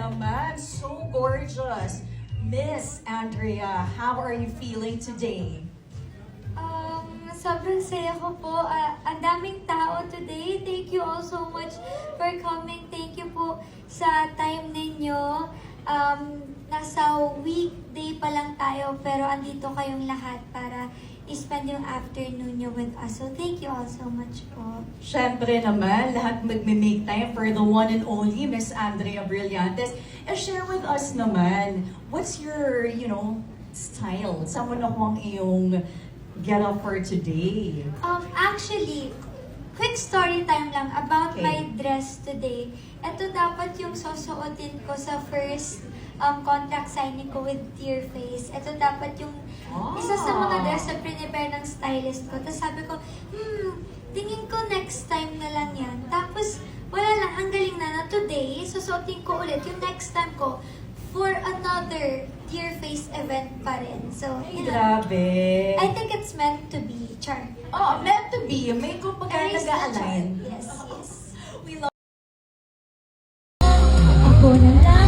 naman. So gorgeous. Miss Andrea, how are you feeling today? Sobrang saya ko po. Ang daming tao today. Thank you all so much for coming. Thank you po sa time ninyo. Nasa weekday pa lang tayo, pero andito kayong lahat para i-spend yung afternoon nyo with us. So thank you all so much po. Siyempre naman, lahat magme-make time for the one and only Miss Andrea Brillantes. And share with us naman, what's your, style? Saan mo nakuha ang iyong get up for today? Actually, quick story time lang about Okay. my dress today. Ito dapat yung susuotin ko sa first contract signing ko with Dear Face. Ito dapat yung isa sa mga dress na prepare ng stylist ko. Tapos sabi ko, tingin ko next time na lang yan. Tapos, wala lang, ang galing na today, susuotin ko ulit yung next time ko for another Dear Face event pa rin. So, Ay, grabe. I think it's meant to be. Char. Oh, meant to be. May kumbaga Aries na char. nag-a-align. Yes, yes. We love Ako na lang.